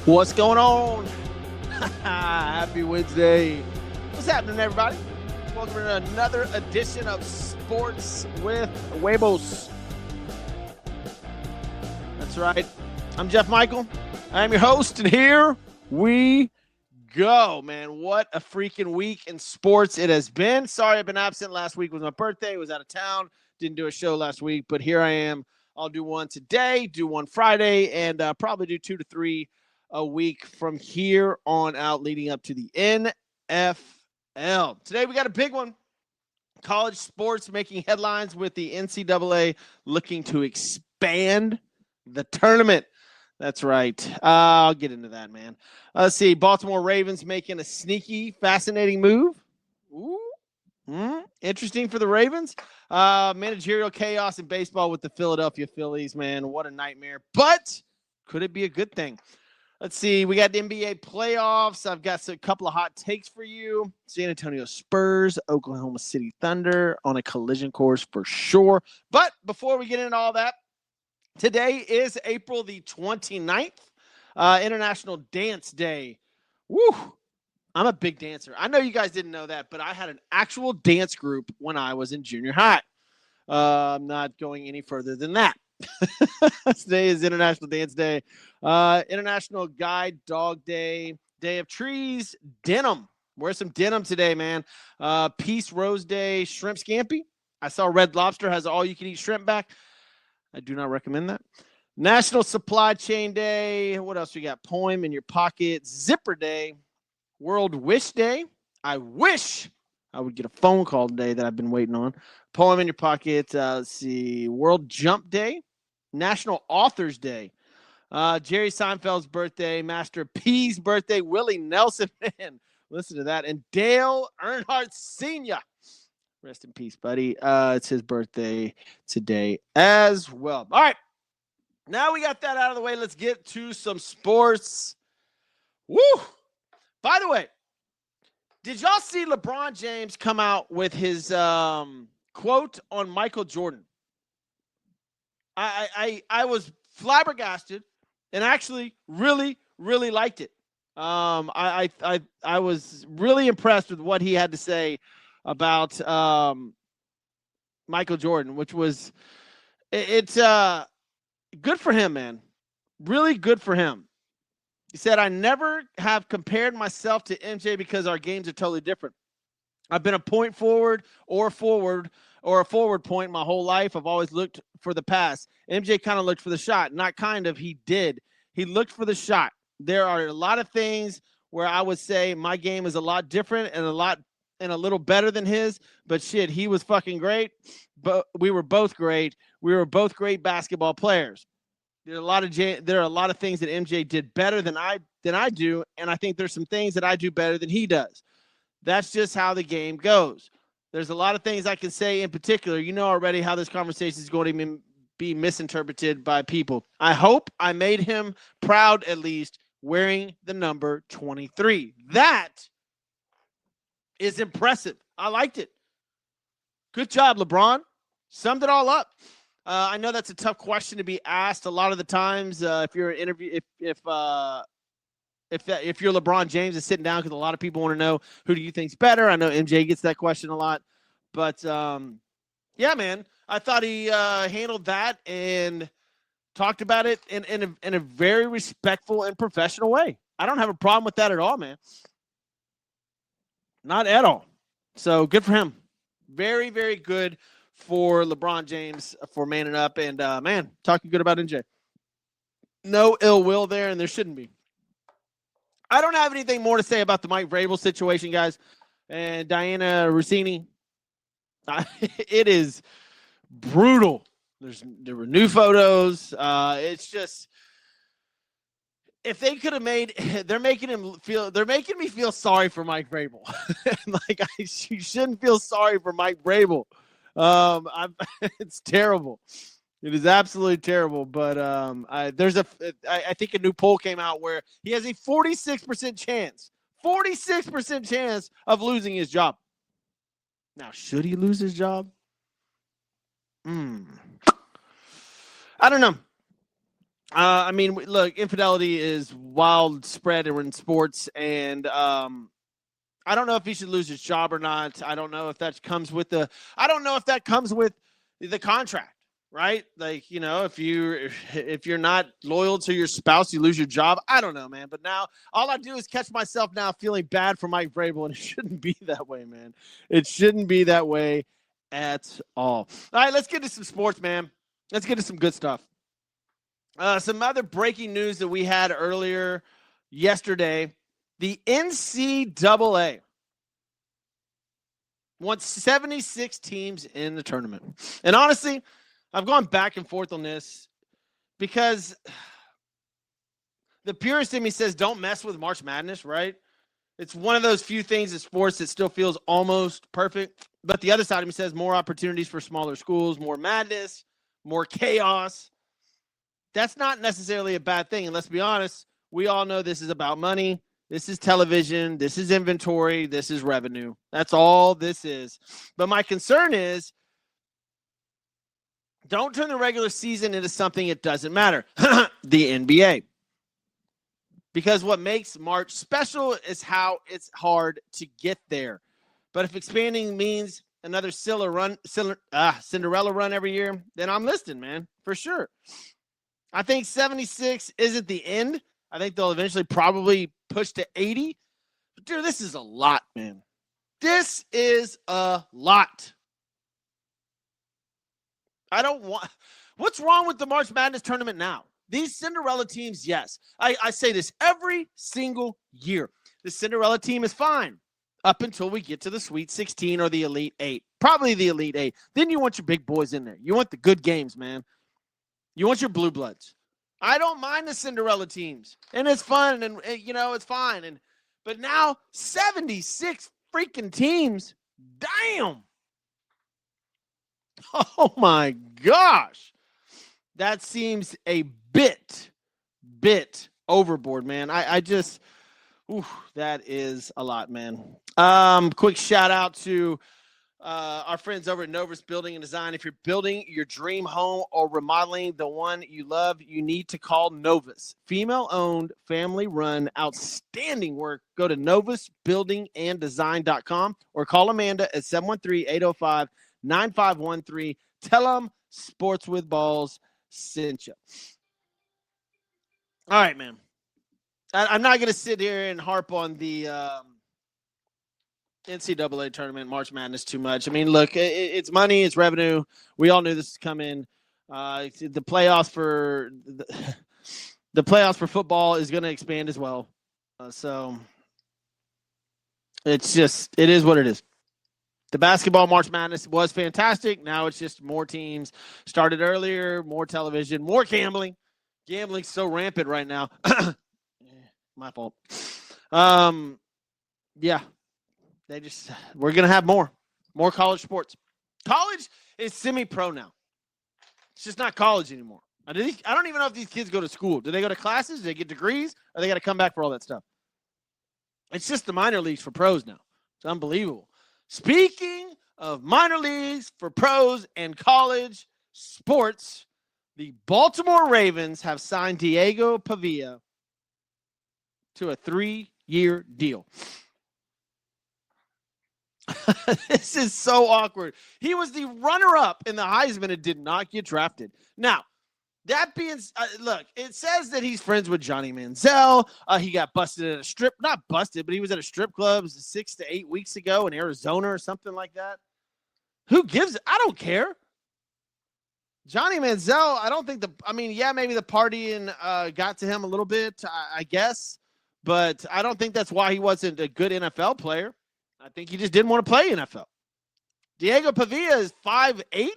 What's going on? Happy Wednesday. What's happening, everybody? Welcome to another edition of Sports with Huevos. That's right. I'm Jeff Michael. I'm your host, and here we go, man. What a freaking week in sports it has been. Sorry I've been absent. Last week was my birthday. I was out of town. Didn't do a show last week, but here I am. I'll do one today, do one Friday, and probably do 2 to 3 a week from here on out leading up to the NFL. Today we got a big one. College sports making headlines with the NCAA looking to expand the tournament. That's right. I'll get into that, man. Let's see. Baltimore Ravens making a sneaky, fascinating move. Ooh. Interesting for the Ravens. Managerial chaos in baseball with the Philadelphia Phillies, man. What a nightmare. But could it be a good thing? Let's see. We got the NBA playoffs. I've got a couple of hot takes for you. San Antonio Spurs, Oklahoma City Thunder on a collision course for sure. But before we get into all that, today is April the 29th, International Dance Day. Woo! I'm a big dancer. I know you guys didn't know that, but I had an actual dance group when I was in junior high. I'm not going any further than that. Today is International Dance Day, International Guide Dog Day, Day of Trees, denim. Wear some denim today, man. Peace Rose Day, shrimp scampi. I saw Red Lobster has all-you-can-eat shrimp back. I do not recommend that. National Supply Chain Day. What else we got? Poem in your pocket. Zipper Day. World Wish Day. I wish I would get a phone call today that I've been waiting on. Poem in your pocket. Let's see. World Jump Day. National Authors Day. Jerry Seinfeld's birthday. Master P's birthday. Willie Nelson. Man, listen to that. And Dale Earnhardt Sr. Rest in peace, buddy. It's his birthday today as well. All right. Now we got that out of the way. Let's get to some sports. Woo! By the way, did y'all see LeBron James come out with his quote on Michael Jordan? I was flabbergasted and actually really, really liked it. I was really impressed with what he had to say about Michael Jordan, which was it's good for him, man. Really good for him. He said, I never have compared myself to MJ because our games are totally different. I've been a point forward or a forward point my whole life. I've always looked for the pass. MJ kind of looked for the shot. Not kind of, he did. He looked for the shot. There are a lot of things where I would say my game is a lot different and a little better than his, but shit, he was fucking great. But we were both great. We were both great basketball players. There are a lot of things that MJ did better than I do, and I think there's some things that I do better than he does. That's just how the game goes. There's a lot of things I can say in particular. You know already how this conversation is going to be misinterpreted by people. I hope I made him proud at least wearing the number 23. That is impressive. I liked it. Good job, LeBron. Summed it all up. I know that's a tough question to be asked a lot of the times. If you're an interview, if you're LeBron James is sitting down, because a lot of people want to know who do you think's better. I know MJ gets that question a lot, but yeah, man, I thought he handled that and talked about it in a very respectful and professional way. I don't have a problem with that at all, man. Not at all. So good for him. Very, very good for LeBron James for manning up and, man, talking good about MJ. No ill will there, and there shouldn't be. I don't have anything more to say about the Mike Vrabel situation, guys, and Diana Rossini. It is brutal. There were new photos. It's just, if they could have they're making me feel sorry for Mike Vrabel. Like, you shouldn't feel sorry for Mike Vrabel. It's terrible. It is absolutely terrible. But I think a new poll came out where he has a 46% chance of losing his job. Now, should he lose his job? I don't know. I mean, look, infidelity is wild spread in sports, and I don't know if he should lose his job or not. I don't know if that comes with the contract, right? Like, you know, if you're not loyal to your spouse, you lose your job. I don't know, man. But now all I do is catch myself now feeling bad for Mike Vrabel, and it shouldn't be that way, man. It shouldn't be that way at all. All right, let's get to some sports, man. Let's get to some good stuff. Some other breaking news that we had earlier yesterday. The NCAA wants 76 teams in the tournament. And honestly, I've gone back and forth on this because the purist in me says don't mess with March Madness, right? It's one of those few things in sports that still feels almost perfect. But the other side of me says more opportunities for smaller schools, more madness, more chaos. That's not necessarily a bad thing. And let's be honest, we all know this is about money. This is television. This is inventory. This is revenue. That's all this is. But my concern is don't turn the regular season into something it doesn't matter. The NBA. Because what makes March special is how it's hard to get there. But if expanding means another Cinderella run every year, then I'm listening, man, for sure. I think 76 isn't the end. I think they'll eventually probably push to 80. But, dude, this is a lot, man. This is a lot. I don't want – what's wrong with the March Madness tournament now? These Cinderella teams, yes. I say this every single year. The Cinderella team is fine up until we get to the Sweet 16 or the Elite 8. Probably the Elite 8. Then you want your big boys in there. You want the good games, man. You want your blue bloods. I don't mind the Cinderella teams. And it's fun, and you know, it's fine. But now 76 freaking teams. Damn. Oh my gosh. That seems a bit overboard, man. I just that is a lot, man. Quick shout out to our friends over at Novus Building and Design. If you're building your dream home or remodeling the one you love, you need to call Novus. Female-owned, family-run, outstanding work. Go to novusbuildinganddesign.com or call Amanda at 713-805-9513. Tell them Sports with Balls sent you. All right, man. I'm not going to sit here and harp on the NCAA tournament, March Madness too much. I mean, look, it's money, it's revenue. We all knew this was coming. The playoffs for the playoffs for football is going to expand as well. So it is what it is. The basketball March Madness was fantastic. Now it's just more teams. Started earlier, more television, more gambling. Gambling's so rampant right now. My fault. Yeah. We're going to have more college sports. College is semi-pro now. It's just not college anymore. I don't even know if these kids go to school. Do they go to classes? Do they get degrees? Or they got to come back for all that stuff? It's just the minor leagues for pros now. It's unbelievable. Speaking of minor leagues for pros and college sports, the Baltimore Ravens have signed Diego Pavia to a 3-year deal. This is so awkward. He was the runner-up in the Heisman and did not get drafted. Now, that being look, it says that he's friends with Johnny Manziel. He got busted at a strip, not busted, but he was at a strip club 6 to 8 weeks ago in Arizona or something like that. Who gives? I don't care. Johnny Manziel, I don't think maybe the partying got to him a little bit, I guess, but I don't think that's why he wasn't a good NFL player. I think he just didn't want to play NFL. Diego Pavia is 5'8".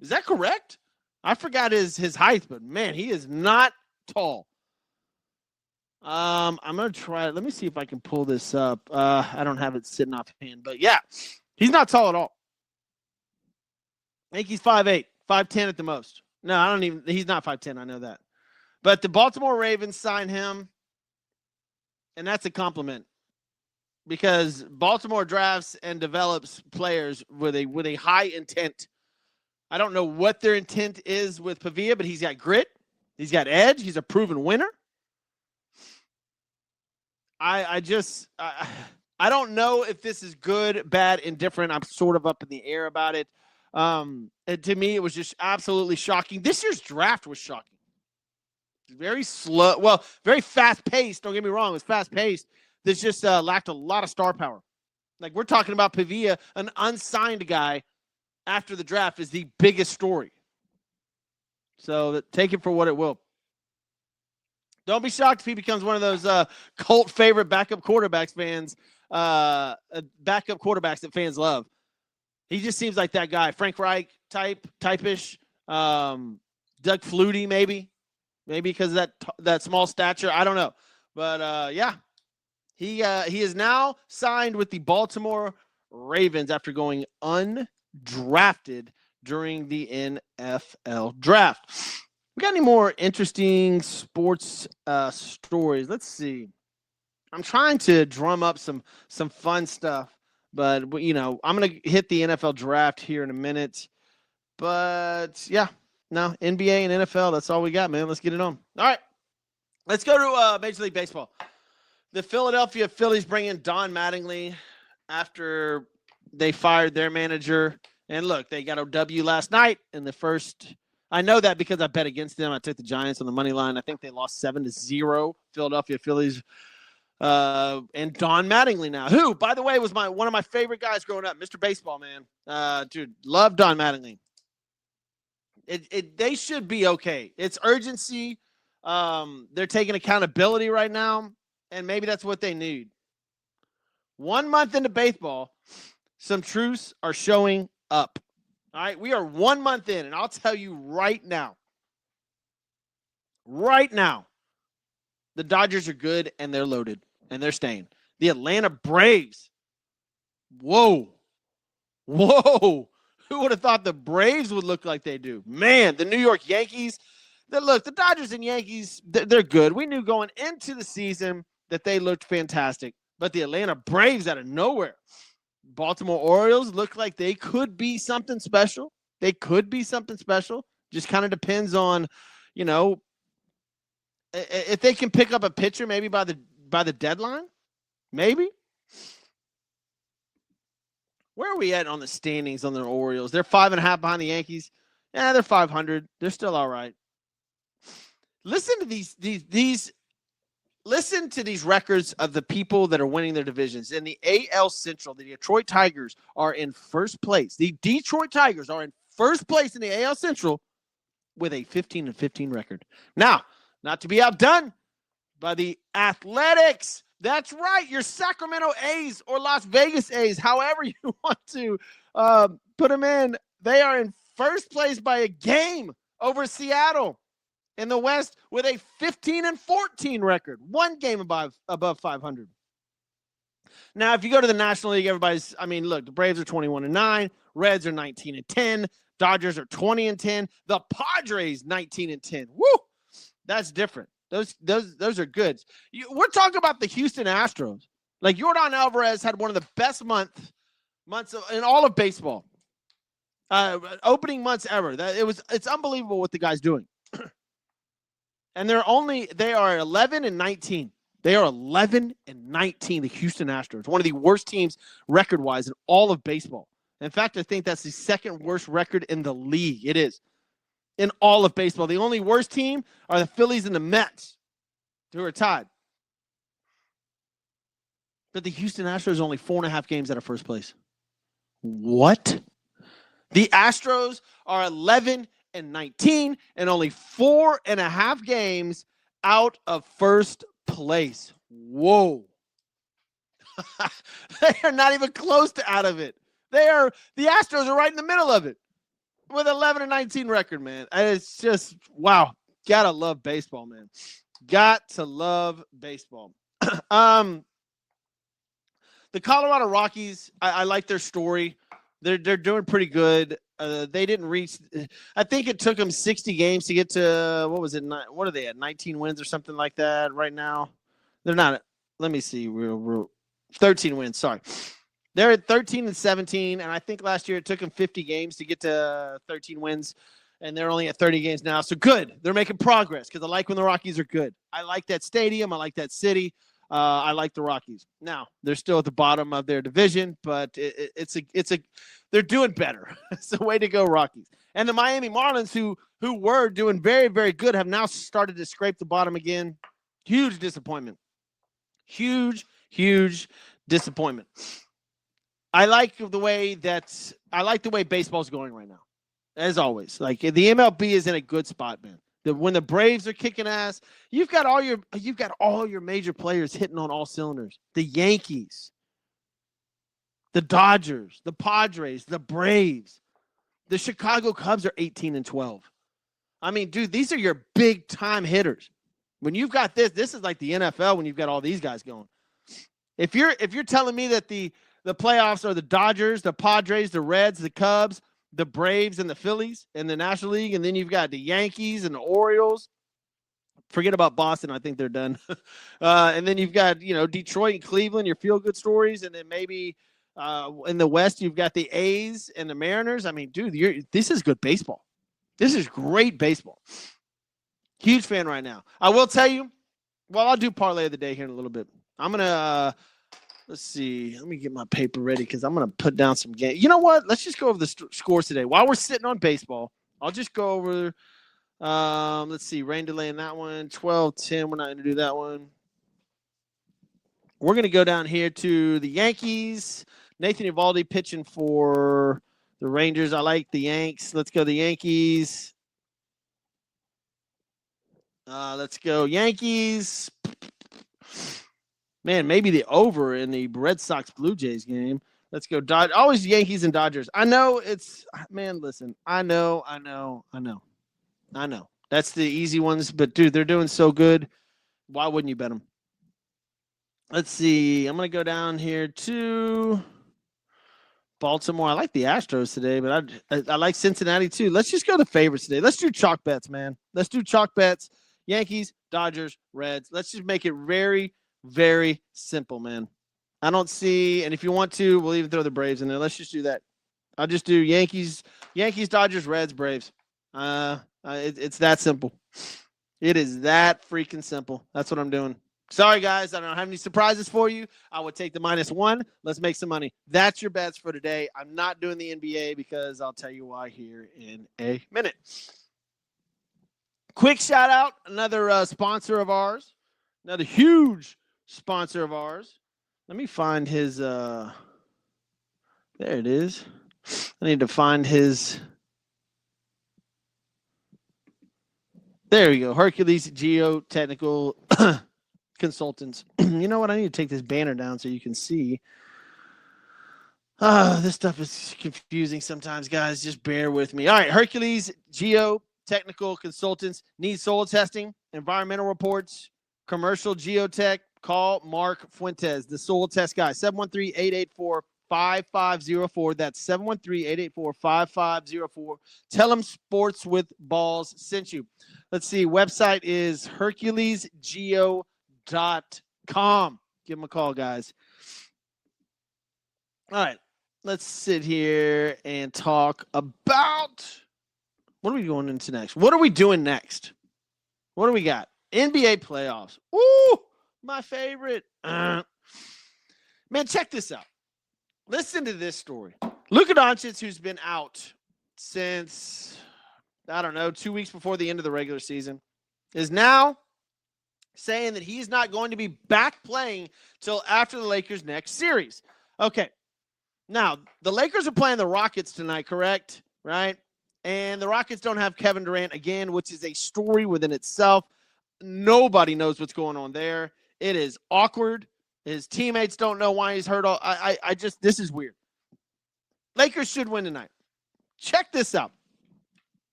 Is that correct? I forgot his height, but man, he is not tall. I'm gonna try it. Let me see if I can pull this up. I don't have it sitting offhand, but yeah, he's not tall at all. I think he's 5'8", 5'10" at the most. No, he's not 5'10", I know that. But the Baltimore Ravens signed him, and that's a compliment. Because Baltimore drafts and develops players with a high intent. I don't know what their intent is with Pavia, but he's got grit. He's got edge. He's a proven winner. I don't know if this is good, bad, indifferent. I'm sort of up in the air about it. To me, it was just absolutely shocking. This year's draft was shocking. Very slow. Well, very fast-paced. Don't get me wrong. It was fast-paced. This just lacked a lot of star power. Like, we're talking about Pavia, an unsigned guy after the draft, is the biggest story. So take it for what it will. Don't be shocked if he becomes one of those cult favorite backup quarterbacks that fans love. He just seems like that guy. Frank Reich type-ish. Doug Flutie, maybe because of that small stature. I don't know. But, yeah, he is now signed with the Baltimore Ravens after going undrafted during the NFL draft. We got any more interesting sports stories? Let's see. I'm trying to drum up some fun stuff, but I'm going to hit the NFL draft here in a minute. But yeah, no, NBA and NFL, that's all we got, man. Let's get it on. All right. Let's go to Major League Baseball. The Philadelphia Phillies bring in Don Mattingly after they fired their manager. And look, they got a W last night in the first. I know that because I bet against them. I took the Giants on the money line. I think they lost 7-0. Philadelphia Phillies. And Don Mattingly now, who, by the way, was one of my favorite guys growing up, Mr. Baseball, man. Dude, love Don Mattingly. They should be okay. It's urgency. They're taking accountability right now, and maybe that's what they need. 1 month into baseball, some truths are showing up. All right, we are 1 month in, and I'll tell you right now, the Dodgers are good, and they're loaded, and they're staying. The Atlanta Braves, whoa. Who would have thought the Braves would look like they do? Man, the New York Yankees, the Dodgers and Yankees, they're good. We knew going into the season that they looked fantastic, but the Atlanta Braves out of nowhere. Baltimore Orioles look like they could be something special. Just kind of depends on, if they can pick up a pitcher maybe by the deadline. Maybe. Where are we at on the standings on the Orioles? They're 5.5 behind the Yankees. Yeah, they're 500. They're still all right. Listen to these listen to these records of the people that are winning their divisions. In the AL Central, the Detroit Tigers are in first place. The Detroit Tigers are in first place in the AL Central with a 15-15 record. Now, not to be outdone by the Athletics. That's right, your Sacramento A's or Las Vegas A's, however you want to put them in. They are in first place by a game over Seattle in the West with a 15-14 record, one game above 500. Now, if you go to the National League, look, the Braves are 21-9, Reds are 19-10, Dodgers are 20-10, the Padres 19-10. Woo! That's different. Those are good. We're talking about the Houston Astros. Like, Yordan Alvarez had one of the best months in all of baseball. Opening months ever. It's unbelievable what the guy's doing. And they are 11-19. They are 11-19, the Houston Astros. One of the worst teams record-wise in all of baseball. In fact, I think that's the second worst record in the league. It is. In all of baseball. The only worst team are the Phillies and the Mets, who are tied. But the Houston Astros are only 4.5 games out of first place. What? The Astros are 11-19 and only 4.5 games out of first place. Whoa. They are not even close to out of it. The Astros are right in the middle of it with 11-19 record, man. It's just, wow. Gotta love baseball, man. Got to love baseball. The Colorado Rockies, I like their story. They're doing pretty good. They didn't reach. I think it took them 60 games to get to, what was it? What are they at? 19 wins or something like that right now? They're not. Let me see. 13 wins. Sorry. They're at 13-17, and I think last year it took them 50 games to get to 13 wins. and they're only at 30 games now. So good. They're making progress because I like when the Rockies are good. I like that stadium. I like that city. I like the Rockies. Now, they're still at the bottom of their division, but they're doing better. It's a way to go, Rockies. And the Miami Marlins, who were doing very, very good, have now started to scrape the bottom again. Huge disappointment. Huge disappointment. I like the way baseball's going right now. As always, like the MLB is in a good spot, man. When the Braves are kicking ass, you've got all your major players hitting on all cylinders. The Yankees, the Dodgers, the Padres, the Braves, the Chicago Cubs are 18-12. I mean, dude, these are your big time hitters. When you've got this is like the NFL when you've got all these guys going. If you're telling me that the playoffs are the Dodgers, the Padres, the Reds, the Cubs, the Braves, and the Phillies in the National League, and then you've got the Yankees and the Orioles. Forget about Boston. I think they're done. And then you've got, Detroit and Cleveland, your feel-good stories, and then maybe in the West you've got the A's and the Mariners. I mean, dude, this is good baseball. This is great baseball. Huge fan right now. I will tell you, I'll do parlay of the day here in a little bit. I'm going to let's see. Let me get my paper ready because I'm going to put down some games. You know what? Let's just go over the scores today. While we're sitting on baseball, I'll just go over, let's see, rain delay in that one, 12-10. We're not going to do that one. We're going to go down here to the Yankees. Nathan Eovaldi pitching for the Rangers. I like the Yanks. Let's go the Yankees. Let's go Yankees. Man, maybe the over in the Red Sox Blue Jays game. Let's go Dodgers. Always Yankees and Dodgers. I know listen. I know. That's the easy ones, but dude, they're doing so good. Why wouldn't you bet them? Let's see. I'm going to go down here to Baltimore. I like the Astros today, but I like Cincinnati too. Let's just go to favorites today. Let's do chalk bets, man. Let's do chalk bets. Yankees, Dodgers, Reds. Let's just make it very, very simple, man. I don't see, and if you want to, we'll even throw the Braves in there. Let's just do that. I'll just do Yankees, Dodgers, Reds, Braves. It's that simple. It is that freaking simple. That's what I'm doing. Sorry, guys. I don't have any surprises for you. I would take the -1. Let's make some money. That's your bets for today. I'm not doing the NBA because I'll tell you why here in a minute. Quick shout out, another sponsor of ours, another huge sponsor of ours. Let me find his, there it is. I need to find his, there we go, Hercules Geotechnical Consultants. You know what? I need to take this banner down so you can see. This stuff is confusing sometimes, guys. Just bear with me. All right, Hercules Geotechnical Consultants need soil testing, environmental reports, commercial geotech. Call Mark Fuentes, the soil test guy. 713-884-5504. That's 713-884-5504. Tell him Sports with Balls sent you. Let's see. Website is HerculesGeo.com. Give him a call, guys. All right. Let's sit here and talk about what are we going into next? What are we doing next? What do we got? NBA playoffs. Ooh, my favorite. Man, check this out. Listen to this story. Luka Doncic, who's been out since, 2 weeks before the end of the regular season, is now saying that he's not going to be back playing till after the Lakers' next series. Okay. Now, the Lakers are playing the Rockets tonight, correct? Right? And the Rockets don't have Kevin Durant again, which is a story within itself. Nobody knows what's going on there. It is awkward. His teammates don't know why he's hurt. This is weird. Lakers should win tonight. Check this out.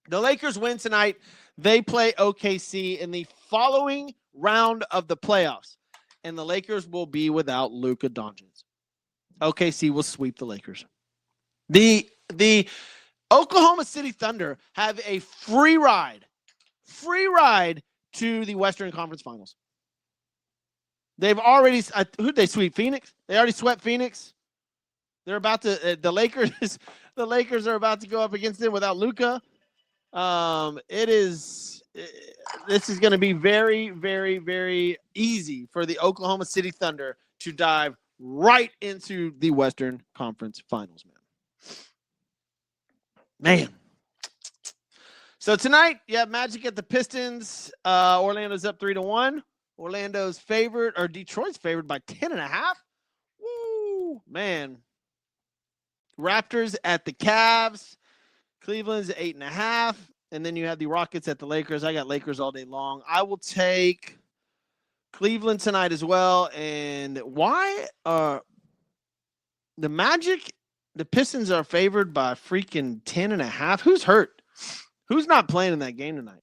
The Lakers win tonight. They play OKC in the following round of the playoffs. And the Lakers will be without Luka Doncic. OKC will sweep the Lakers. The Oklahoma City Thunder have a free ride to the Western Conference Finals. They've already who'd they sweep? Phoenix? They already swept Phoenix. They're about to the Lakers are about to go up against them without Luka. This is going to be very, very, very easy for the Oklahoma City Thunder to dive right into the Western Conference Finals, man. So tonight, you have Magic at the Pistons. Orlando's up 3-1. Orlando's favored, or Detroit's favored by 10.5. Woo, man. Raptors at the Cavs. Cleveland's 8.5. And then you have the Rockets at the Lakers. I got Lakers all day long. I will take Cleveland tonight as well. And why are the Magic, the Pistons are favored by freaking 10.5? Who's hurt? Who's not playing in that game tonight?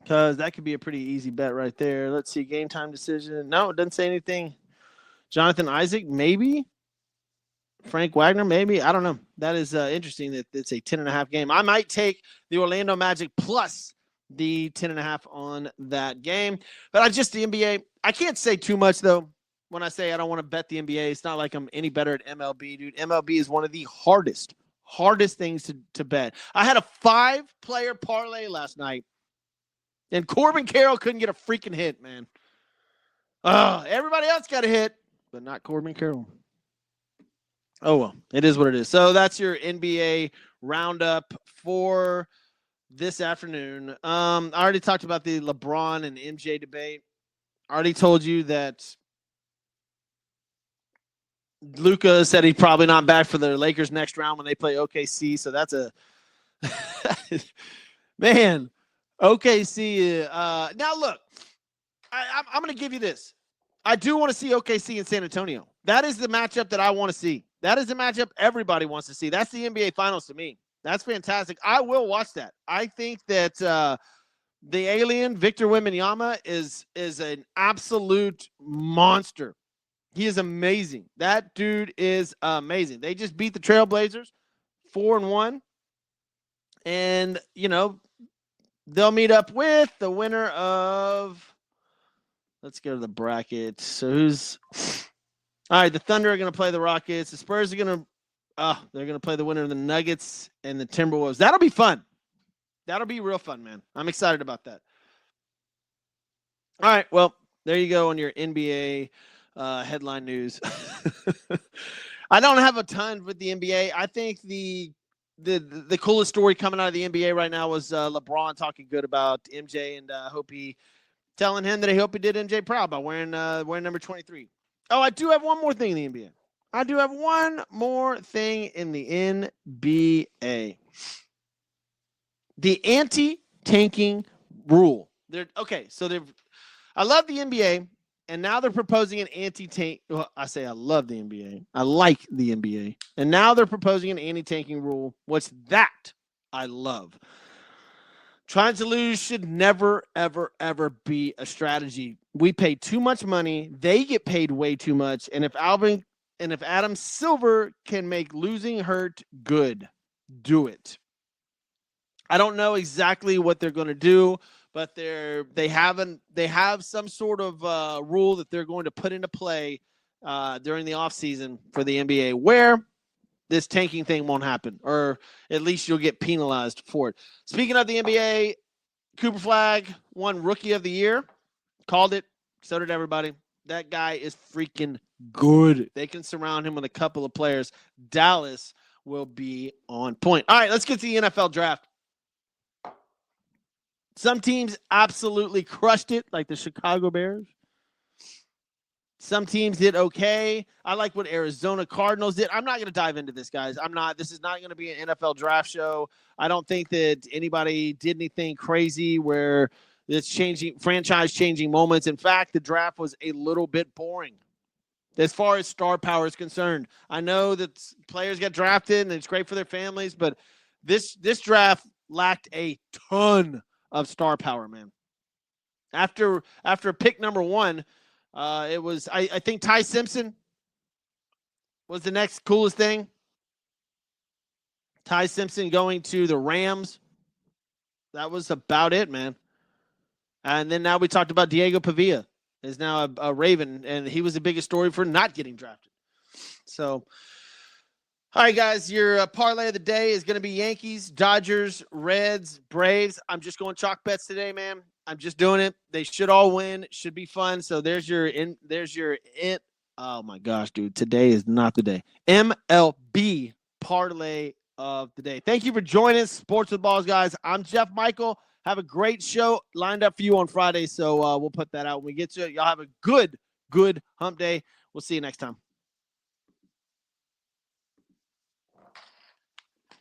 Because that could be a pretty easy bet right there. Let's see. Game time decision. No, it doesn't say anything. Jonathan Isaac, maybe. Frank Wagner, maybe. I don't know. That is interesting that it's a 10.5 game. I might take the Orlando Magic plus the 10.5 on that game. But I just, the NBA, I can't say too much, though, when I say I don't want to bet the NBA. It's not like I'm any better at MLB, dude. MLB is one of the hardest things to bet. I had a 5-player parlay last night, and Corbin Carroll couldn't get a freaking hit, man. Everybody else got a hit, but not Corbin Carroll. Oh, well, it is what it is. So that's your NBA roundup for this afternoon. I already talked about the LeBron and MJ debate. I already told you that Luka said he's probably not back for the Lakers next round when they play OKC. So that's a man. OKC. Now look, I'm going to give you this. I do want to see OKC in San Antonio. That is the matchup that I want to see. That is the matchup everybody wants to see. That's the NBA Finals to me. That's fantastic. I will watch that. I think that the alien, Victor Wembanyama, is an absolute monster. He is amazing. That dude is amazing. They just beat the Trailblazers 4-1. And, you know, they'll meet up with the winner of, let's go to the bracket. So who's, all right, the Thunder are going to play the Rockets. The Spurs are going to, they're going to play the winner of the Nuggets and the Timberwolves. That'll be fun. That'll be real fun, man. I'm excited about that. All right, well, there you go on your NBA headline news. I don't have a ton with the NBA. I think the coolest story coming out of the NBA right now was LeBron talking good about MJ, and telling him that I hope he did MJ proud by wearing number 23. Oh, I do have one more thing in the NBA. The anti-tanking rule. I love the NBA, and now they're proposing an anti-tank. Well, I say I love the NBA. I like the NBA. And now they're proposing an anti-tanking rule. What's that? I love. Trying to lose should never, ever, ever be a strategy. We pay too much money. They get paid way too much. And if Adam Silver can make losing hurt good, do it. I don't know exactly what they're going to do, but they have some sort of rule that they're going to put into play during the offseason for the NBA where this tanking thing won't happen, or at least you'll get penalized for it. Speaking of the NBA, Cooper Flagg won Rookie of the Year. Called it. So did everybody. That guy is freaking good. They can surround him with a couple of players. Dallas will be on point. All right, let's get to the NFL draft. Some teams absolutely crushed it, like the Chicago Bears. Some teams did okay. I like what Arizona Cardinals did. I'm not going to dive into this, guys. This is not going to be an NFL draft show. I don't think that anybody did anything crazy where it's franchise-changing moments. In fact, the draft was a little bit boring as far as star power is concerned. I know that players get drafted, and it's great for their families, but this draft lacked a ton of star power, man. After pick number 1, it was, I think Ty Simpson was the next coolest thing. Ty Simpson going to the Rams. That was about it, man. And then now we talked about Diego Pavia is now a Raven, and he was the biggest story for not getting drafted. So All right, guys, your parlay of the day is going to be Yankees, Dodgers, Reds, Braves. I'm just going chalk bets today, man. I'm just doing it. They should all win. It should be fun. So there's your oh my gosh, dude. Today is not the day. MLB parlay of the day. Thank you for joining us, Sports with Balls, guys. I'm Jeff Michael. Have a great show lined up for you on Friday. So we'll put that out when we get to it. Y'all have a good hump day. We'll see you next time.